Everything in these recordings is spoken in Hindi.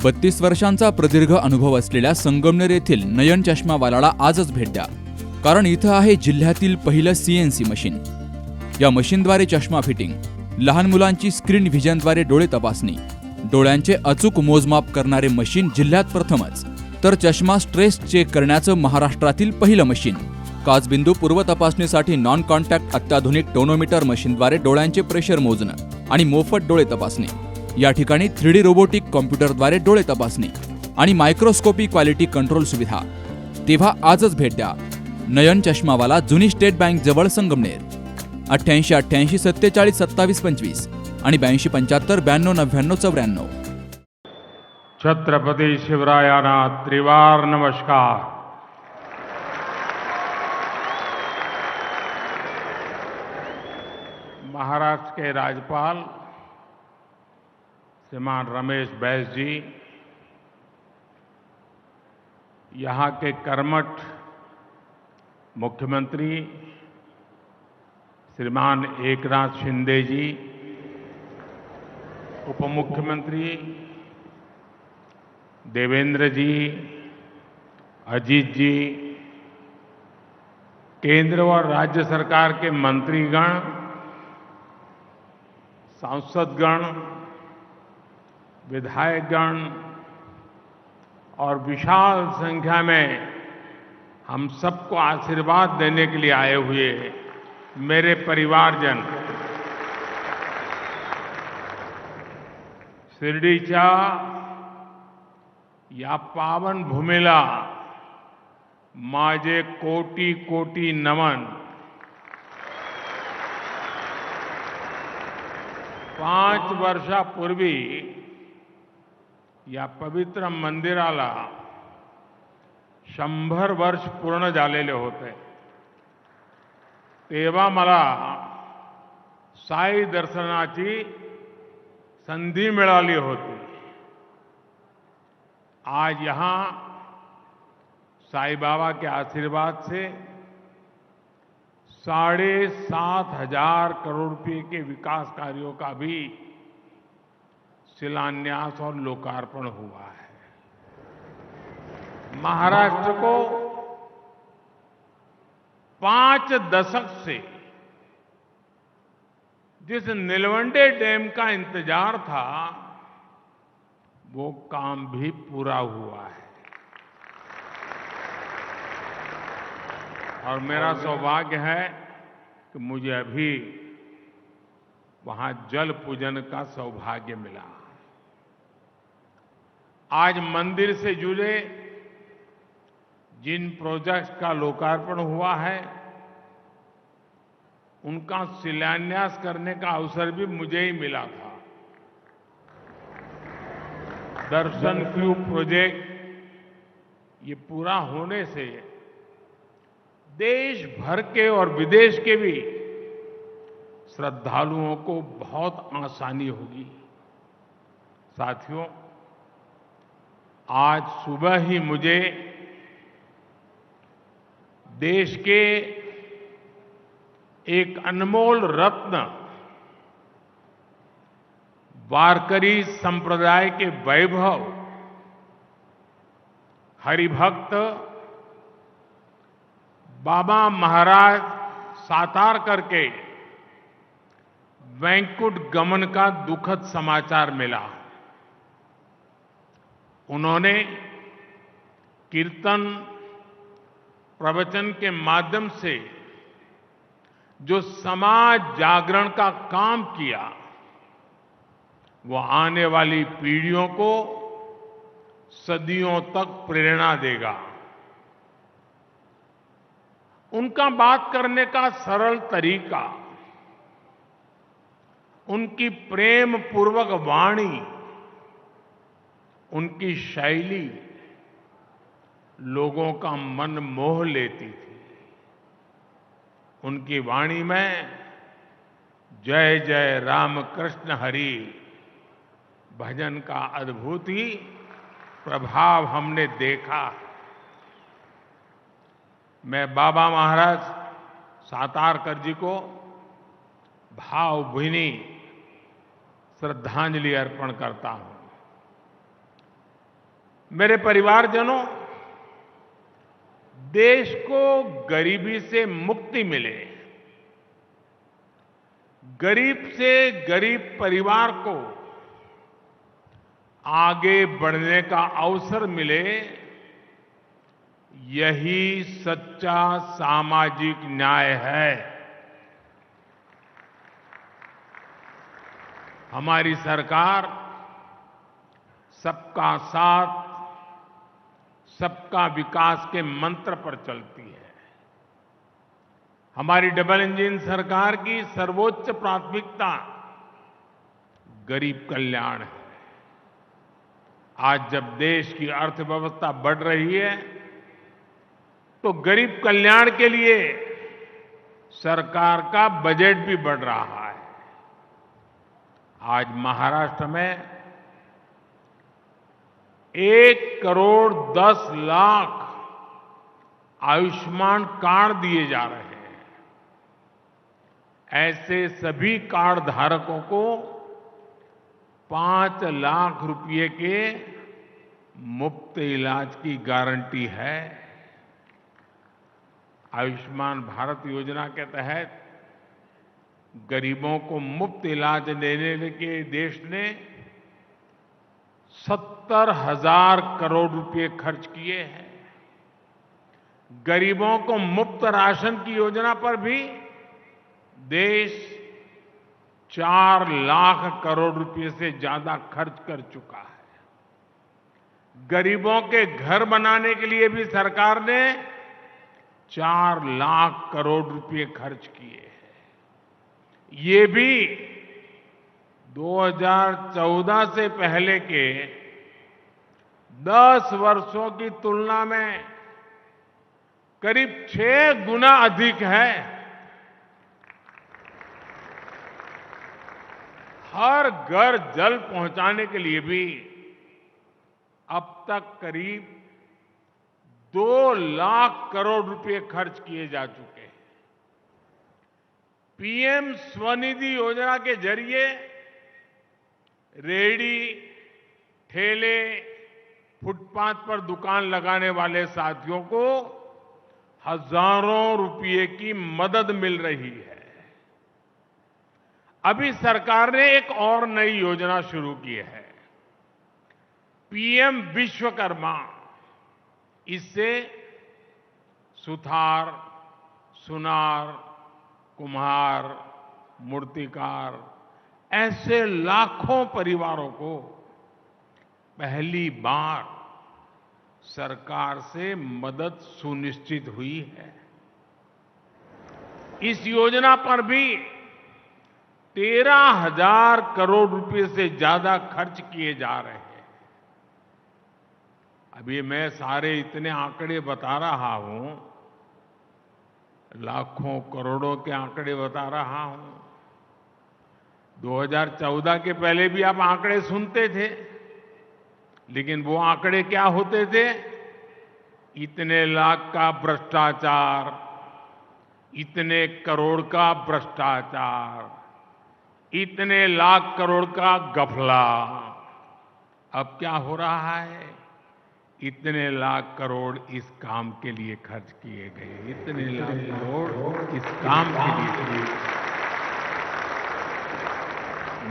32 वर्षांचा प्रदीर्घ अनुभव असलेल्या संगमनेर येथील नयन चष्मावालाला आजच भेट द्या, कारण इथं आहे जिल्ह्यातील पहिलं CNC मशीन. या मशीनद्वारे चष्मा फिटिंग, लहान मुलांची स्क्रीन व्हिजनद्वारे डोळे तपासणी, डोळ्यांचे अचूक मोजमाप करणारे मशीन जिल्ह्यात प्रथमच, तर चष्मा स्ट्रेस चेक करण्याचं महाराष्ट्रातील पहिलं मशीन. काचबिंदू पूर्व तपासणीसाठी नॉन कॉन्टॅक्ट अत्याधुनिक टोनोमीटर मशीनद्वारे डोळ्यांचे प्रेशर मोजणं आणि मोफत डोळे तपासणी. या ठिकाणी 3D रोबोटिक कॉम्प्युटरद्वारे डोळे तपासणी आणि मायक्रोस्कोपी क्वालिटी कंट्रोल सुविधा. तेव्हा आजच भेट द्या नयन चष्मावाला, जुनी स्टेट बँक जवळ, संगमनेर. 8888 47 27 25 आणि 82 75 92 99 94. छत्रपति शिवरायाना त्रिवार नमस्कार. महाराष्ट्र के राज्यपाल श्रीमान रमेश बैस जी, यहाँ के कर्मठ मुख्यमंत्री श्रीमान एकनाथ शिंदे जी, उप मुख्यमंत्री देवेंद्र जी, अजीत जी, केंद्र और राज्य सरकार के मंत्रीगण, सांसदगण, विधायकगण और विशाल संख्या में हम सबको आशीर्वाद देने के लिए आए हुए मेरे परिवारजन, शिर्डीच्या या पावन भूमीला माझे कोटी कोटी नमन. 5 वर्षापूर्वी या पवित्र मंदिराला 100 वर्ष पूर्ण झालेले होते. तेव्हा मला साई दर्शनाची संधी मिळाली होती. आज यहां साईं बाबा के आशीर्वाद से 7,500 करोड़ रुपए के विकास कार्यों का भी शिलान्यास और लोकार्पण हुआ है. महाराष्ट्र को 5 दशक से जिस नीलवंडे डैम का इंतजार था, वो काम भी पूरा हुआ है. और मेरा सौभाग्य है कि मुझे अभी वहां जल पूजन का सौभाग्य मिला. आज मंदिर से जुड़े जिन प्रोजेक्ट्स का लोकार्पण हुआ है, उनका शिलान्यास करने का अवसर भी मुझे ही मिला था. दर्शन क्यूब प्रोजेक्ट ये पूरा होने से देश भर के और विदेश के भी श्रद्धालुओं को बहुत आसानी होगी. साथियों, आज सुबह ही मुझे देश के एक अनमोल रत्न वारकरी संप्रदाय के वैभव, हरिभक्त बाबा महाराज सातारकर के वैकुंठ गमन का दुखद समाचार मिला. उन्होंने कीर्तन प्रवचन के माध्यम से जो समाज जागरण का काम किया, वो आने वाली पीढ़ियों को सदियों तक प्रेरणा देगा. उनका बात करने का सरल तरीका, उनकी प्रेम पूर्वक वाणी, उनकी शैली लोगों का मन मोह लेती थी. उनकी वाणी में जय जय राम कृष्ण हरि भजन का अद्भुत ही प्रभाव हमने देखा. मैं बाबा महाराज सातारकर जी को भावभीनी श्रद्धांजलि अर्पण करता हूं. मेरे परिवारजनों, देश को गरीबी से मुक्ति मिले, गरीब से गरीब परिवार को आगे बढ़ने का अवसर मिले, यही सच्चा सामाजिक न्याय है। हमारी सरकार सबका साथ, सबका विकास के मंत्र पर चलती है। हमारी डबल इंजन सरकार की सर्वोच्च प्राथमिकता गरीब कल्याण है। आज जब देश की अर्थव्यवस्था बढ़ रही है, तो गरीब कल्याण के लिए सरकार का बजट भी बढ़ रहा है। आज महाराष्ट्र में 1,10,00,000 आयुष्मान कार्ड दिए जा रहे हैं। ऐसे सभी कार्ड धारकों को 5 लाख रुपए के मुफ्त इलाज की गारंटी है। आयुष्मान भारत योजना के तहत गरीबों को मुफ्त इलाज देने के देश ने 70,000 करोड़ रुपए खर्च किए हैं। गरीबों को मुफ्त राशन की योजना पर भी देश 4 लाख करोड़ रुपए से ज्यादा खर्च कर चुका है। गरीबों के घर बनाने के लिए भी सरकार ने 4 लाख करोड़ रुपए खर्च किए हैं। ये भी 2014 से पहले के 10 वर्षों की तुलना में करीब 6 गुना अधिक है। हर घर जल पहुंचाने के लिए भी अब तक करीब 2 लाख करोड़ रुपए खर्च किए जा चुके हैं। पीएम स्वनिधि योजना के जरिए रेहड़ी, ठेले, फुटपाथ पर दुकान लगाने वाले साथियों को हजारों रुपए की मदद मिल रही है। अभी सरकार ने एक और नई योजना शुरू की है, पीएम विश्वकर्मा। इससे सुथार, सुनार, कुम्हार, मूर्तिकार ऐसे लाखों परिवारों को पहली बार सरकार से मदद सुनिश्चित हुई है। इस योजना पर भी 13,000 करोड़ रुपए से ज्यादा खर्च किए जा रहे हैं। अभी मैं सारे इतने आंकड़े बता रहा हूं, लाखों करोड़ों के आंकड़े बता रहा हूं। 2014 के पहले भी आप आंकड़े सुनते थे, लेकिन वो आंकड़े क्या होते थे? इतने लाख का भ्रष्टाचार, इतने करोड़ का भ्रष्टाचार, इतने लाख करोड़ का घपला। अब क्या हो रहा है? इतने लाख करोड़ इस काम के लिए खर्च किए गए, इतने लाख करोड़ इस काम के लिए।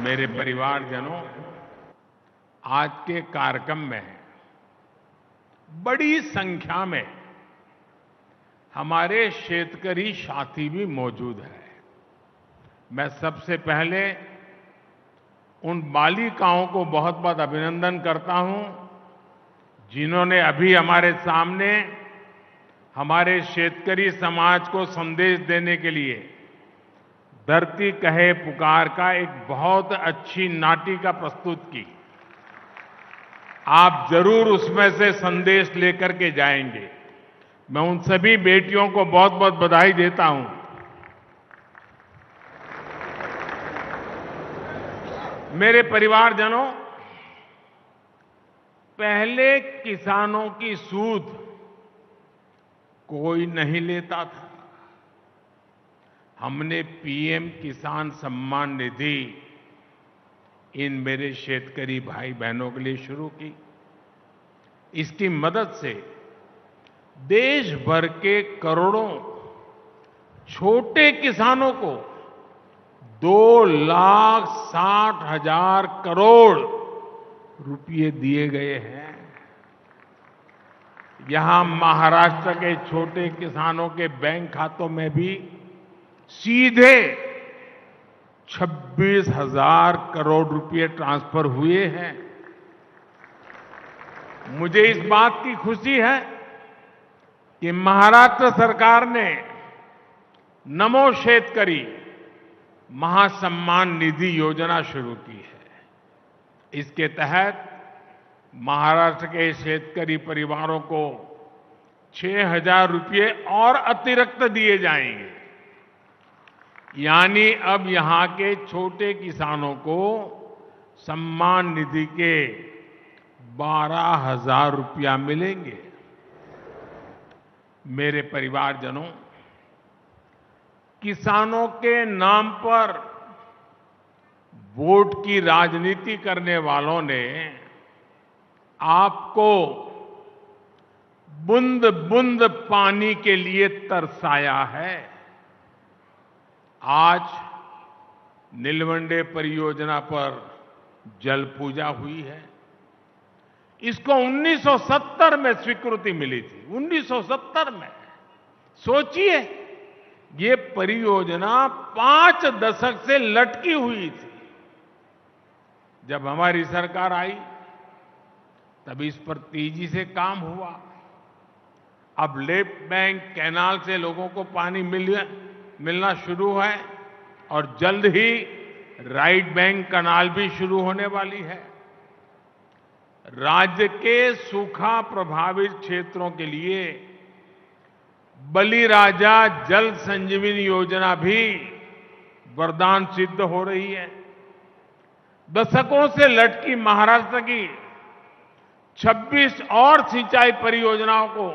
मेरे परिवारजनों, आज के कार्यक्रम में बड़ी संख्या में हमारे शेतकरी साथी भी मौजूद हैं। मैं सबसे पहले उन बालिकाओं को बहुत बहुत अभिनंदन करता हूं, जिन्होंने अभी हमारे सामने हमारे शेतकरी समाज को संदेश देने के लिए धरती कहे पुकार का एक बहुत अच्छी नाटिका प्रस्तुत की। आप जरूर उसमें से संदेश लेकर के जाएंगे। मैं उन सभी बेटियों को बहुत बहुत बधाई देता हूं। मेरे परिवारजनों, पहले किसानों की सूद कोई नहीं लेता था। हमने पीएम किसान सम्मान निधि इन मेरे शेतकरी भाई बहनों के लिए शुरू की। इसकी मदद से देश भर के करोड़ों छोटे किसानों को 2,60,000 करोड़ रुपए दिए गए हैं। यहां महाराष्ट्र के छोटे किसानों के बैंक खातों में भी सीधे 26,000 करोड़ रुपए ट्रांसफर हुए हैं। मुझे इस बात की खुशी है कि महाराष्ट्र सरकार ने नमो शेतकरी महासम्मान निधि योजना शुरू की है। इसके तहत महाराष्ट्र के शेतकरी परिवारों को 6,000 रुपए और अतिरिक्त दिए जाएंगे। यानी अब यहां के छोटे किसानों को सम्मान निधि के 12,000 रुपया मिलेंगे। मेरे परिवारजनों, किसानों के नाम पर वोट की राजनीति करने वालों ने आपको बूंद बूंद पानी के लिए तरसाया है। आज नीलवंडे परियोजना पर जल पूजा हुई है। इसको 1970 में स्वीकृति मिली थी। 1970 में। सोचिए, ये परियोजना 5 दशक से लटकी हुई थी। जब हमारी सरकार आई तब इस पर तेजी से काम हुआ। अब लेफ्ट बैंक कैनाल से लोगों को पानी मिलना शुरू है और जल्द ही राइट बैंक कैनाल भी शुरू होने वाली है। राज्य के सूखा प्रभावित क्षेत्रों के लिए बलिराजा जल संजीवनी योजना भी वरदान सिद्ध हो रही है। दशकों से लटकी महाराष्ट्र की 26 और सिंचाई परियोजनाओं को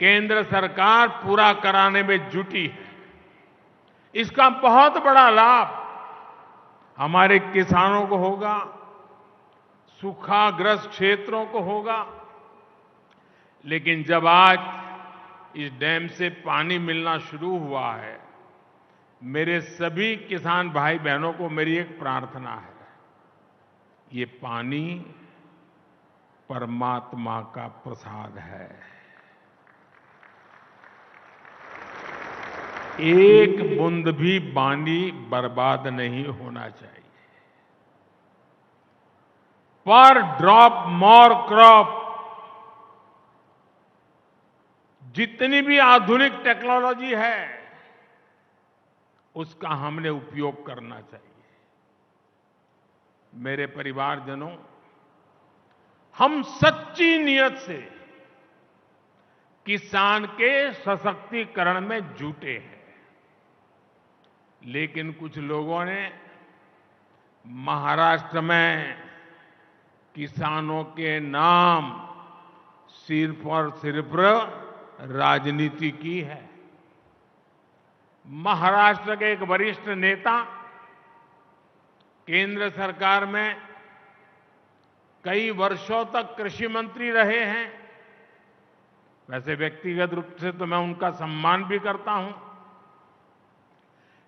केंद्र सरकार पूरा कराने में जुटी है। इसका बहुत बड़ा लाभ हमारे किसानों को होगा, सूखाग्रस्त क्षेत्रों को होगा। लेकिन जब आज इस डैम से पानी मिलना शुरू हुआ है, मेरे सभी किसान भाई बहनों को मेरी एक प्रार्थना है। ये पानी परमात्मा का प्रसाद है। एक बूंद भी पानी बर्बाद नहीं होना चाहिए। पर ड्रॉप मोर क्रॉप। जितनी भी आधुनिक टेक्नोलॉजी है उसका हमने उपयोग करना चाहिए। मेरे परिवारजनों, हम सच्ची नियत से किसान के सशक्तिकरण में जुटे हैं। लेकिन कुछ लोगों ने महाराष्ट्र में किसानों के नाम सिर्फ और सिर्फ राजनीति की है। महाराष्ट्र के एक वरिष्ठ नेता केंद्र सरकार में कई वर्षों तक कृषि मंत्री रहे हैं। वैसे व्यक्तिगत रूप से तो मैं उनका सम्मान भी करता हूं,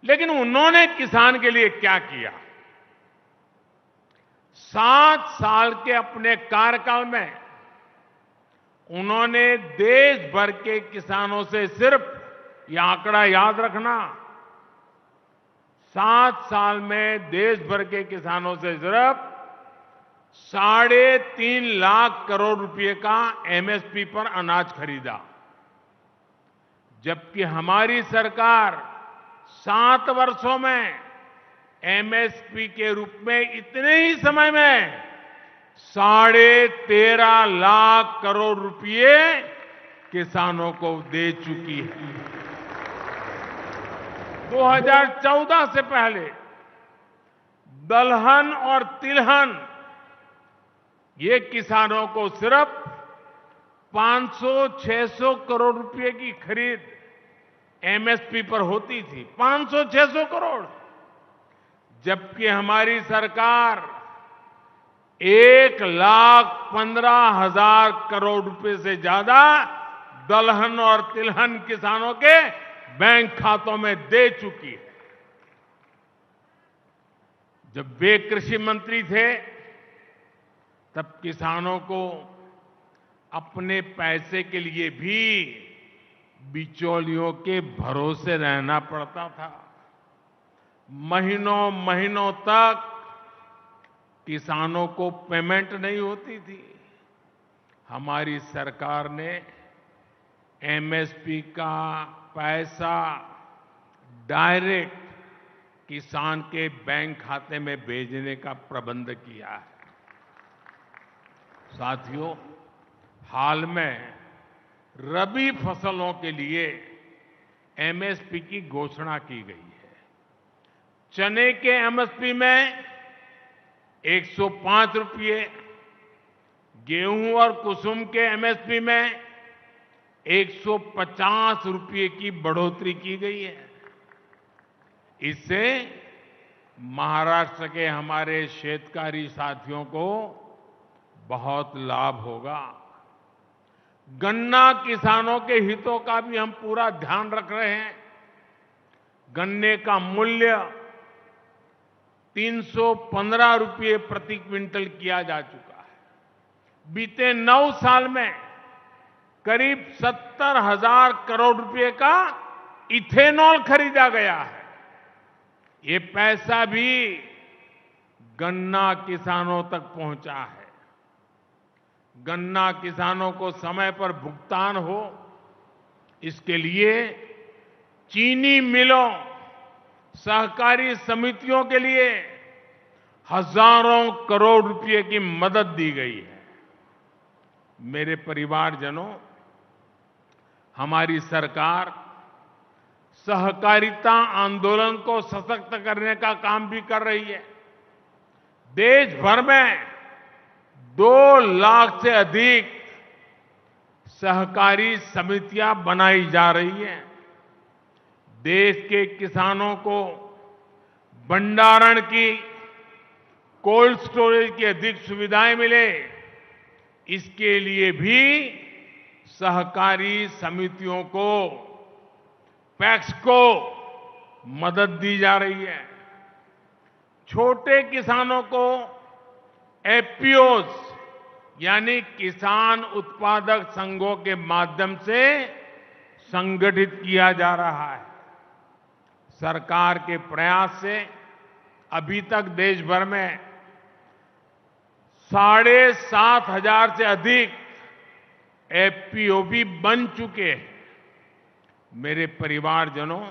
लेकिन उन्होंने किसान के लिए क्या किया? 7 साल के अपने कार्यकाल में उन्होंने देश भर के किसानों से सिर्फ, यह आंकड़ा याद रखना, 7 साल में देश भर के किसानों से सिर्फ 3.5 लाख करोड़ रुपए का एमएसपी पर अनाज खरीदा। जबकि हमारी सरकार 7 वर्षों में एमएसपी के रूप में इतने ही समय में 13.5 लाख करोड़ रुपए किसानों को दे चुकी है। 2014 से पहले दलहन और तिलहन ये किसानों को सिर्फ 500-600 करोड़ रुपए की खरीद एमएसपी पर होती थी। 500-600 करोड़। जबकि हमारी सरकार 1,15,000 करोड़ रुपए से ज्यादा दलहन और तिलहन किसानों के बैंक खातों में दे चुकी है। जब वे कृषि मंत्री थे तब किसानों को अपने पैसे के लिए भी बिचौलियों के भरोसे रहना पड़ता था। महीनों महीनों तक किसानों को पेमेंट नहीं होती थी। हमारी सरकार ने एमएसपी का पैसा डायरेक्ट किसान के बैंक खाते में भेजने का प्रबंध किया है। साथियों, हाल में रबी फसलों के लिए एमएसपी की घोषणा की गई है। चने के एमएसपी में 105 रुपये, गेहूं और कुसुम के एमएसपी में 150 रुपये की बढ़ोतरी की गई है। इससे महाराष्ट्र के हमारे शेतकारी साथियों को बहुत लाभ होगा। गन्ना किसानों के हितों का भी हम पूरा ध्यान रख रहे हैं। गन्ने का मूल्य 315 रुपये प्रति क्विंटल किया जा चुका है। बीते 9 साल में करीब 70,000 करोड़ रुपए का इथेनॉल खरीदा गया है। ये पैसा भी गन्ना किसानों तक पहुंचा है। गन्ना किसानों को समय पर भुगतान हो, इसके लिए चीनी मिलों, सहकारी समितियों के लिए हजारों करोड़ रुपए की मदद दी गई है। मेरे परिवारजनों, हमारी सरकार सहकारिता आंदोलन को सशक्त करने का काम भी कर रही है। देश भर में 2 लाख से अधिक सहकारी समितियां बनाई जा रही हैं। देश के किसानों को भंडारण की, कोल्ड स्टोरेज की अधिक सुविधाएं मिले, इसके लिए भी सहकारी समितियों को, पैक्स को मदद दी जा रही है। छोटे किसानों को एफपीओज यानी किसान उत्पादक संघों के माध्यम से संगठित किया जा रहा है। सरकार के प्रयास से अभी तक देश भर में 7,500 से अधिक एफपीओ भी बन चुके हैं। मेरे परिवारजनों,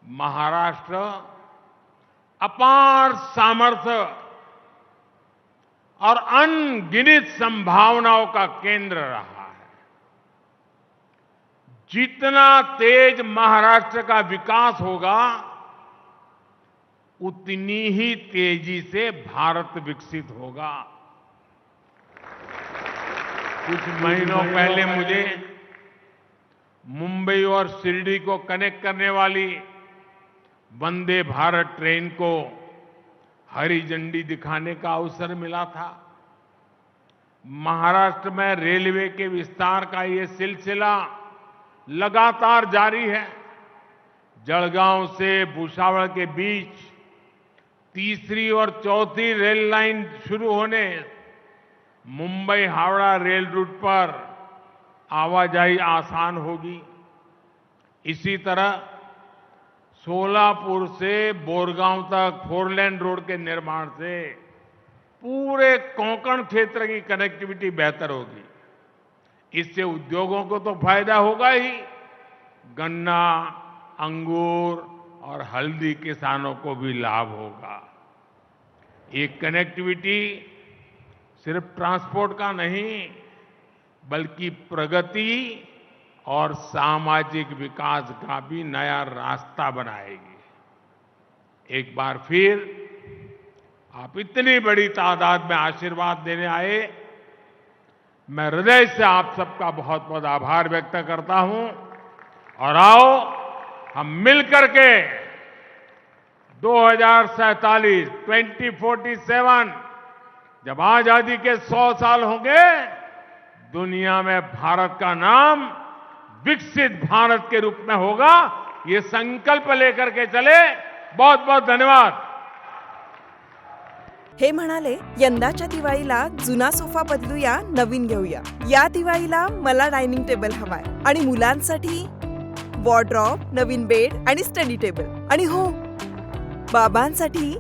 महाराष्ट्र अपार सामर्थ्य और अनगिनत संभावनाओं का केंद्र रहा है। जितना तेज महाराष्ट्र का विकास होगा, उतनी ही तेजी से भारत विकसित होगा। कुछ महीनों पहले मुझे मुंबई और शिरडी को कनेक्ट करने वाली वंदे भारत ट्रेन को हरी झंडी दिखाने का अवसर मिला था। महाराष्ट्र में रेलवे के विस्तार का ये सिलसिला लगातार जारी है। जलगांव से भुसावल के बीच तीसरी और चौथी रेल लाइन शुरू होने, मुंबई हावड़ा रेल रूट पर आवाजाही आसान होगी। इसी तरह सोलापुर से बोरगांव तक 4 लेन रोड के निर्माण से पूरे कोंकण क्षेत्र की कनेक्टिविटी बेहतर होगी। इससे उद्योगों को तो फायदा होगा ही, गन्ना, अंगूर और हल्दी किसानों को भी लाभ होगा। ये कनेक्टिविटी सिर्फ ट्रांसपोर्ट का नहीं, बल्कि प्रगति और सामाजिक विकास का भी नया रास्ता बनाएगी। एक बार फिर आप इतनी बड़ी तादाद में आशीर्वाद देने आए, मैं हृदय से आप सबका बहुत बहुत आभार व्यक्त करता हूं। और आओ हम मिलकर के 2047 2047 जब आजादी के 100 साल होंगे, दुनिया में भारत का नाम विकसित भारत के रूप में होगा, ये संकल्प लेकर के चले। बहुत बहुत धन्यवाद। हे म्हणाले, यंदाच्या दिवाळीला जुना सोफा बदलूया, नवीन घेऊया. या दिवाळीला मला डायनिंग टेबल हवाय आणि मुलांसाठी वॉर्डरोब, नवीन बेड आणि स्टडी टेबल. आणि हो, बाबांसाठी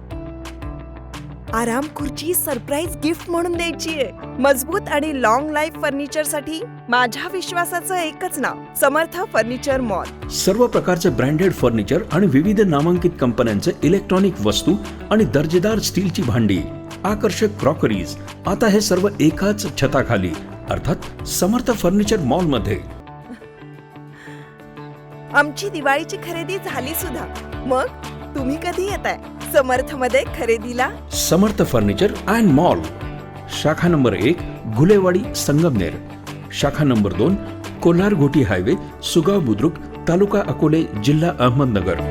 आराम खुर्ची सरप्राईज गिफ्ट म्हणून द्यायची आहे. मजबूत आणि लॉंग लाईफ फर्निचरसाठी माझ्या विश्वासाचं एकच नाव, समर्थ फर्निचर मॉल. सर्व प्रकारचे ब्रँडेड फर्निचर आणि विविध नामांकित कंपन्यांचे इलेक्ट्रॉनिक वस्तू आणि दर्जेदार स्टीलची भांडी, आकर्षक क्रॉकरीज, आता हे सर्व एकाच छताखाली, अर्थात समर्थ फर्निचर मॉल मध्ये. आमची दिवाळीची खरेदी झाली सुद्धा. मग तुम्ही कधी येताय समर्थ मध्ये खरेदीला? समर्थ फर्निचर अँड मॉल, शाखा नंबर 1 घुलेवाडी संगमनेर, शाखा नंबर 2 कोल्हार घोटी हायवे, सुगाव बुद्रुक, तालुका अकोले, जिल्हा अहमदनगर.